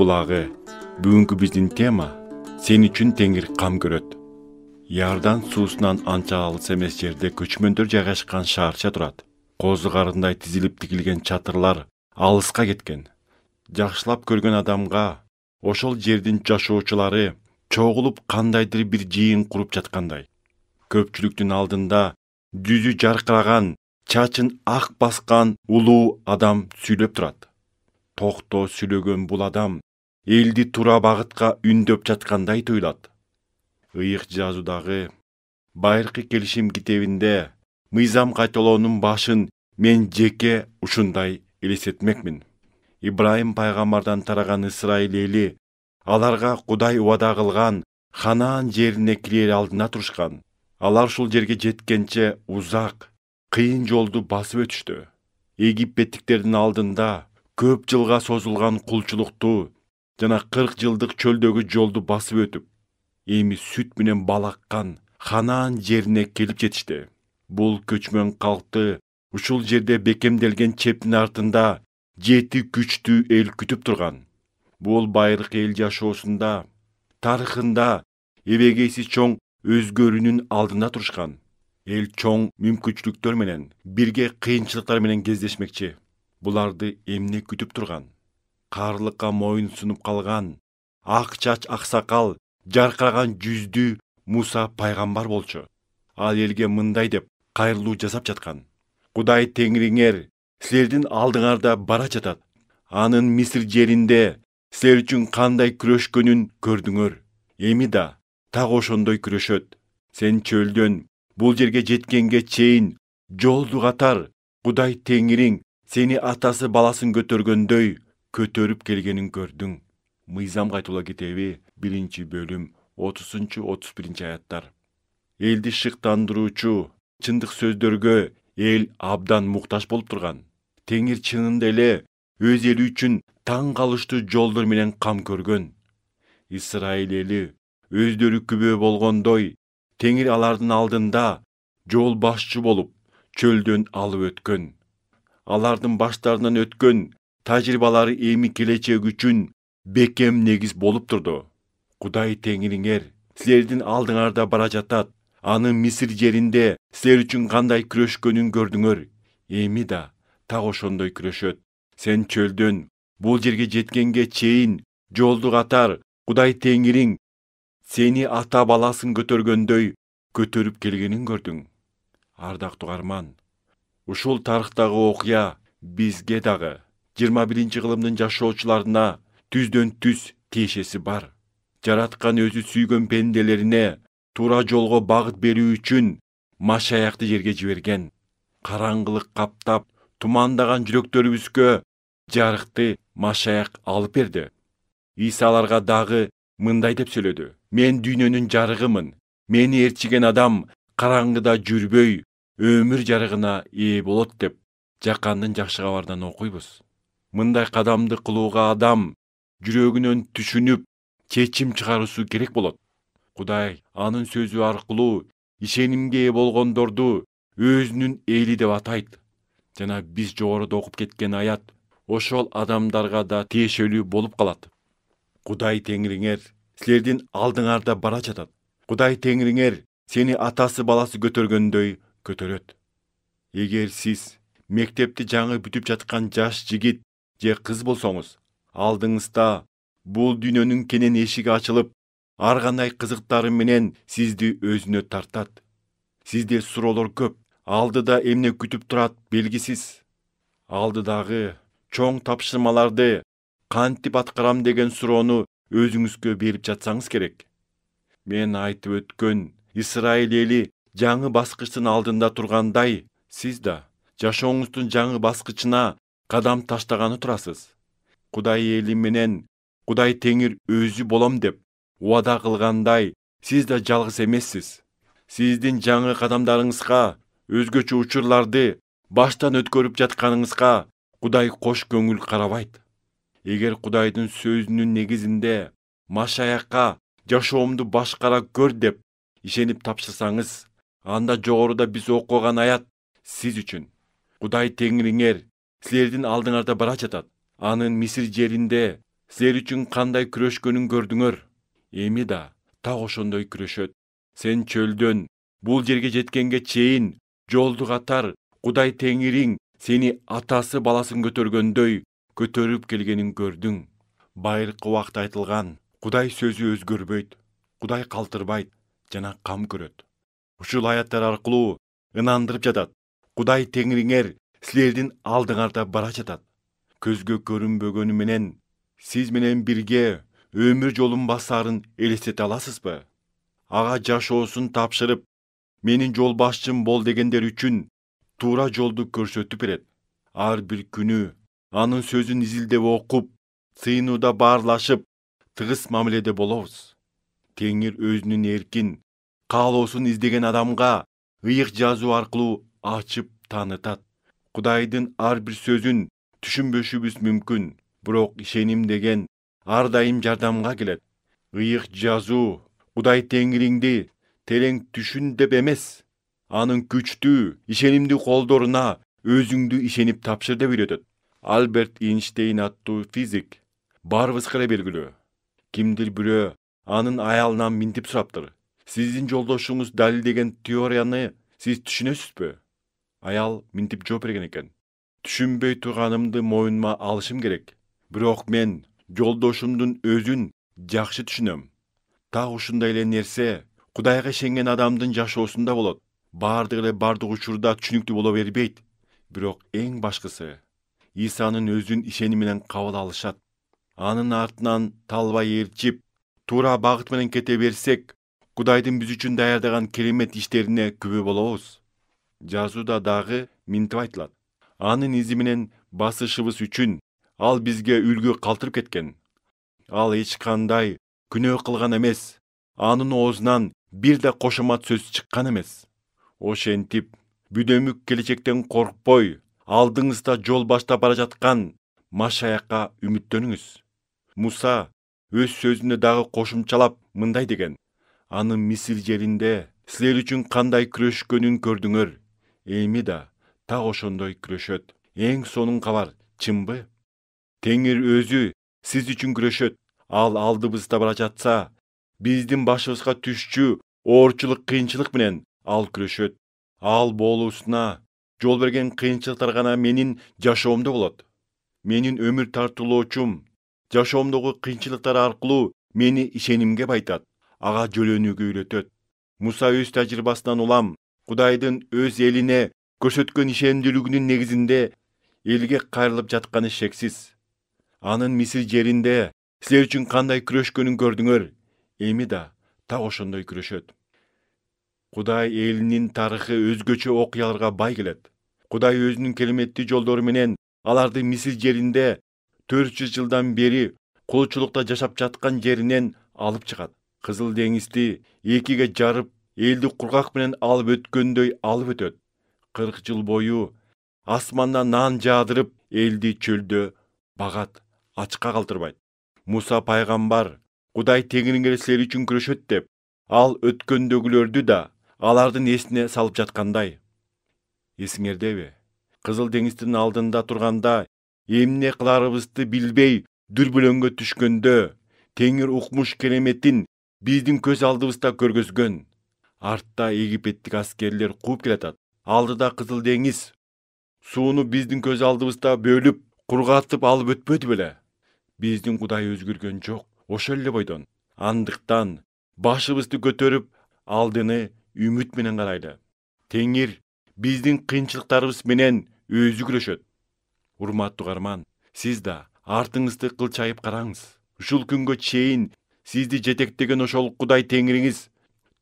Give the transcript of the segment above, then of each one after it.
булагы. Бүгүнкү биздин тема сен үчүн Теңир кам көрөт. Ярдан суусунан анча алыс эмес жерде көчмөндөр жайгашкан шаарча турат. Козу карындай тизилип тигилген чатырлар алыска кеткен. Жакшылап көргөн адамга ошол жердин жашоочулары чогулуп кандайдыр бир жыйын куруп жаткандай. Көпчүлүктүн алдында жүзү жаркыраган, чачын ак баскан улуу адам сүйлөп турат. Токто сүйлөгөн бул адам элди туура багытка үндөп жаткандай туйлат. Ыйык жазуудагы байыркы келишим китебинде мыйзам кайталоонун башын мен жеке ушундай элестетмекмин. Ибрайым пайгамбардан тараган Ысрайыл эли аларга Кудай убада кылган Ханаан жерине кирер алдына турушкан. Алар ушул жерге жеткенче узак, кыйын жолду басып өтүштү. Египеттиктердин алдында көп жылга созулган кулчулукту жана 40 жылдык чөлдөгү жолду басып өтүп, эми сүт менен бал аккан Ханаан жерине келип жетишти. Бул көчмөн калкты ушул жерде бекемделген чептин артында 7 күчтүү эл күтүп турган. Бул байыркы эл жашоосунда, тарыхында эбегейси чоң өзгөрүүнүн алдында турушкан. Эл чоң мүмкүнчүлүктөр менен, бирге кыйынчылыктар менен кездешмекчи. Буларды эмне күтүп турган? Каарлыкка моюн сунуп калган, ак чач аксакал, жаркыраган жүздүү Муса пайгамбар болчу. Ал элге мындай деп кайрылуу жасап жаткан. Кудай Теңириңер силердин алдыңарда бара жатат. Анын Мисир жеринде силер үчүн кандай күрөшкөнүн көрдүңөр. Эми да так ошондой күрөшөт. Сен чөлдөн бул жерге жеткенге чейин жолду катар Кудай Теңириң сени атасы баласын көтөргөндөй көтөрүп келгенин көрдүң. Мыйзам кайталоо китеби 1-бөлүм 30-31 аяттар. Элди шыктандыруучу чындык сөздөргө эл абдан муктаж болуп турган. Теңир чынында эле өз эли үчүн таң калыштуу жолдор менен кам көргөн. Исрайыл эли өздөрү күбө болгондой, Теңир алардын алдында жол башчы болуп, чөлдөн алып өткөн. Алардын баштарынан өткөн тажрыйбалары эми келечек үчүн бекем негиз болуп турду. Кудай Теңириңер силердин алдыңарда бара жатат. Анын Мисир жеринде силер үчүн кандай күрөшкөнүн көрдүңөр. Эми да так ошондой күрөшөт. Сен чөлдөн бул жерге жеткенге чейин жолду катар Кудай Теңириң сени ата баласын көтөргөндөй көтөрүп келгенин көрдүң. Ардактуу угарман, ушул тарыхтагы окуя бизге дагы 21-кылымдын жашоочуларына түздөн түз тиешеси бар. Жараткан өзү сүйгөн пенделерине туура жолго багыт берүү үчүн Машаякты жерге жиберген. Караңгылык каптап, тумандаган жүрөктөрүбүзгө жарыкты Машаяк алып берди. Иса аларга дагы мындай деп сүйлөдү. Мен дүйнөнүн жарыгымын. Мени ээрчиген адам караңгыда жүрбөй, өмүр жарыгына ээ болот деп Жакандын жакшы кабарынан окуйбуз. Мындай кадамды кылууга адам жүрөгүнөн түшүнүп, чечим чыгаруусу керек болот. Кудай анын сөзү аркылуу ишенимге ээ болгондорду өзүнүн эли деп атайт. Жана биз жогоруда окуп кеткен аят ошол адамдарга да тиешелүү болуп калат. Кудай Теңириңер силердин алдыңарда бара жатат. Кудай Теңириңер сени атасы баласы көтөргөндөй көтөрөт. Эгер сиз мектепти жаңы бүтүп жаткан жаш жигит же кыз болсоңуз, алдыңызда бул дүйнөнүн кенен эшиги ачылып, ар кандай кызыктары менен сизди өзүнө тартат. Сизде суроолор көп, алдыда эмне күтүп турат белгисиз. Алдыдагы чоң тапшырмаларды кантип аткарам деген суроону өзүңүзгө берип жатсаңыз керек. Мен айтып өткөн Исрайыл эли жаңы баскычтын алдында тургандай, сиз да жашооңуздун жаңы баскычына кадам таштаганы турасыз. Кудай эли менен Кудай Теңир өзү болом деп убада кылгандай, сиз да жалгыз эмессиз. Сиздин жаңы кадамдарыңызга, өзгөчө учурларды баштан өткөрүп жатканыңызга Кудай кош көңүл карабайт. Эгер Кудайдын сөзүнүн негизинде Машаякка жашоомду башкара көр деп ишенип тапшырсаңыз, анда жогоруда биз окуган аят сиз үчүн. Кудай Теңириңер силердин алдыңарда бара жатат. Анын Мисир жеринде Силер үчүн кандай күрөшкөнүн көрдүңөр. Эми да так ошондой күрөшөт. Сен чөлдөн бул жерге жеткенге чейин жолду катар Кудай Теңириң сени атасы баласын көтөргөндөй көтөрүп келгенин көрдүң. Байыркы убакта айтылган Кудай сөзү өзгөрбөйт. Кудай калтырбайт жана кам көрөт. Ушул аяттар аркылуу ынандырып жатат. Кудай Теңириңер силердин алдыңарда бара жатат. Көзгө көрүнбөгөнү менен сиз менен бирге өмүр жолун басарын элестете аласызбы? Ага жашоосун тапшырып, менин жол башчым бол дегендер үчүн туура жолду көрсөтүп берет. Ар бир күнү анын сөзүн изилдеп окуп, сыйынууда баарлашып, тыгыз мамиледе болобуз. Теңир өзүнүн эркин, каалоосун издеген адамга ыйык жазуу аркылуу ачып таанытат. Кудайдын ар бир сөзүн түшүнбөшүбүз мүмкүн, бирок ишеним деген ар дайым жардамга келет. Ыйык жазуу Кудай Теңириңди терең түшүн деп эмес, анын күчтүү, ишенимдүү колдоруна өзүңдү ишенип тапшыр деп үйрөтөт. Альберт Эйнштейн аттуу физик баарыбызга эле белгилүү. Кимдир бирөө анын аялынан минтип сураптыр. Сиздин жолдошуңуз далилдеген теорияны сиз түшүнөсүзбү? Аял минтип жооп берген экен. Түшүнбөй турганымды моюнума алышым керек. Бирок мен жолдошумдун өзүн жакшы түшүнөм. Так ушундай эле нерсе Кудайга ишенген адамдын жашоосунда болот. Бардык эле бардык учурда түшүнүктүү боло бербейт. Бирок эң башкысы Исанын өзүн ишеним менен кабыл алышат. Анын артынан талбай ээрчип, туура багыт менен кете берсек, Кудайдын биз үчүн даярдаган керемет иштерине күбө болобуз. Жазууда дагы минтип айтылат. Анын изи менен басышыбыз үчүн ал бизге үлгү калтырып кеткен. Ал эч кандай күнөө кылган эмес. Анын оозунан бир да кошомат сөз чыккан эмес. Ошентип, бүдөмүк келечектен коркпой, алдыңызда жол баштап бара жаткан Машаякка үмүттөнүңүз. Муса өз сөзүнө дагы кошумчалап мындай деген: анын Мисир жеринде силер үчүн кандай күрөшкөнүн көрдүңөр. Эми да так ошондой күрөшөт. Эң сонун кабар, чынбы? Теңир өзү сиз үчүн күрөшөт. Ал алдыбызда бара жатса, биздин башыбызга түшчү оорчулук, кыйынчылык менен ал күрөшөт. Ал болуусуна жол берген кыйынчылыктар гана менин жашоомдо болот. Менин өмүр тартуулоочум жашоомдогу кыйынчылыктар аркылуу мени ишенимге байтат, ага жөлөнүүгө үйрөтөт. Муса өз тажрыйбасынан улам Кудайдын өз элине көрсөткөн ишенимдүүлүгүнүн негизинде элге кайрылып жатканы шексиз. Анын Мисир жеринде силер үчүн кандай күрөшкөнүн көрдүңөр. Эми да так ошондой күрөшөт. Кудай элинин тарыхы өзгөчө окуяларга бай келет. Кудай өзүнүн кереметтүү жолдору менен аларды Мисир жеринде 400 жылдан бери кулчулукта жашап жаткан жеринен алып чыгат. Кызыл деңизди экиге жарып, элди кургак менен алып өткөндөй алып өтөт. 40 жыл бою асмандан нан жаадырып, элди чөлдө багат, ачка калтырбайт. Муса пайгамбар Кудай Теңириңер силер үчүн күрөшөт деп, ал өткөндөгүлөрдү да алардын эсине салып жаткандай. Эсиңердеби? Кызыл деңиздин алдында турганда, эмне кыларыбызды билбей дүрбөлөңгө түшкөндө, Теңир укмуш кереметин биздин көз алдыбызда көргөзгөн. Артта египеттик аскерлер кууп келатат. Алдыда Кызыл деңиз сууну биздин көз алдыбызда бөлүп, кургатып алып өтпөдү беле? Биздин Кудай өзгөргөн жок, ошол эле бойдон. Андыктан башыбызды көтөрүп, алдыны үмүт менен карайлы. Теңир биздин кыйынчылыктарыбыз менен өзү күрөшөт. Урматтуу угарман, сиз да артыңызды кылчайып караңыз. Ушул күнгө чейин сизди жетектеген ошол Кудай Теңириңиз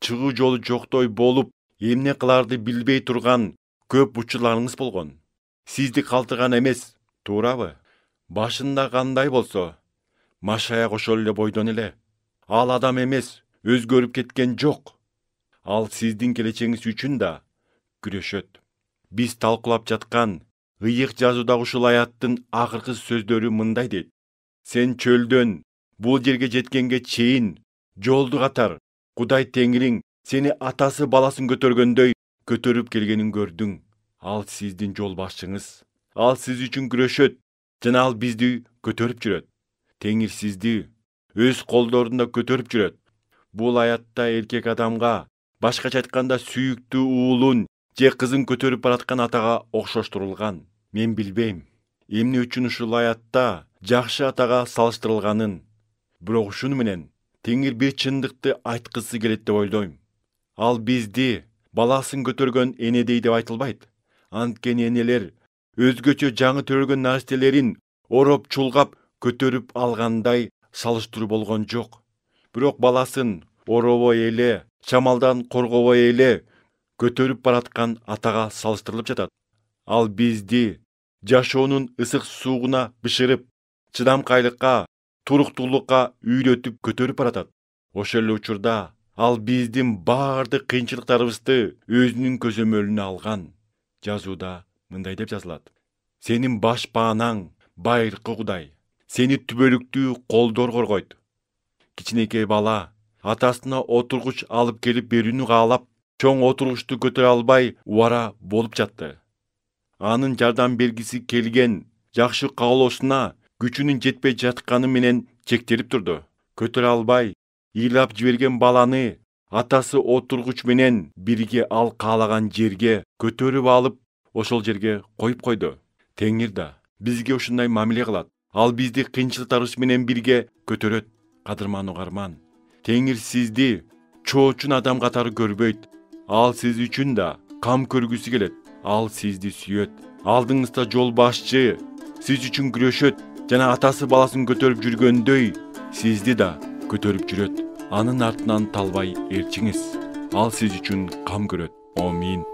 чыгуу жолу жоктой болуп, эмне кыларды билбей турган көп учурларыңыз болгон. Сизди калтырган эмес, туурабы? Башында кандай болсо, Машаяк ошол эле бойдон эле. Ал адам эмес, өзгөрүп кеткен жок. Ал сиздин келечегиңиз үчүн да күрөшөт. Биз талкуулап жаткан ыйык жазуудагы ушул аяттын акыркы сөздөрү мындай дейт: сен чөлдөн бул жерге жеткенге чейин жолду катар, Кудай Теңириң сени атасы баласын көтөргөндөй көтөрүп келгенин көрдүң. Ал сиздин жол башчыңыз. Ал сиз үчүн күрөшөт жана ал бизди көтөрүп жүрөт. Теңир сизди өз колдорунда көтөрүп жүрөт. Бул аятта эркек адамга, башкача айтканда сүйүктүү уулун же кызын көтөрүп бараткан атага окшоштурулган. Мен билбейм эмне үчүн ушул аятта жакшы атага салыштырылганын. Бирок ушуну менен Теңир бир чындыкты айткысы келет деп ойлойм. Ал бизди баласын көтөргөн энедей деп айтылбайт. Анткени энелер өзгөчө жаңы төрөлгөн нерселерин ороп чулгап көтөрүп алгандай салыштыруу болгон жок. Бирок баласын оробой эле, шамалдан коргобой эле көтөрүп бараткан атага салыштырылып жатат. Ал бизди жашоонун ысык суугуна бышырып, чыдамкайлыкка, туруктуулукка үйрөтүп көтөрүп баратат. Ошол эле учурда ал биздин баардык кыйынчылыктарыбызды өзүнүн көзөмөлүнө алган. Жазууда мындай деп жазылат: сенин баш баанаң байыркы Кудай, сени түбөлүктүү колдор коргойт. Кичинекей бала атасына отургуч алып келип берүүнү каалап, чоң отургучту көтөрө албай убара болуп жатты. Анын жардам бергиси келген жакшы каалоосуна күчүнүн жетпей жатканы менен чектелип турду. Көтөрө албай ыйлап жиберген баланы атасы отургуч менен бирге ал каалаган жерге көтөрүп алып, ошол жерге коюп койду. Теңир да бизге ушундай мамиле кылат. Ал бизди кыйынчылыктарыбыз менен бирге көтөрөт. Кадырман угарман, Теңир сизди чоочун адам катары көрбөйт. Ал сиз үчүн да кам көргүсү келет. Ал сизди сүйөт. Алдыңызда жол башчы, сиз үчүн күрөшөт жана атасы баласын көтөрүп жүргөндөй сизди да көтөрүп жүрөт. Анын артынан талбай ээрчиңиз. Ал сиз үчүн кам көрөт. Амин.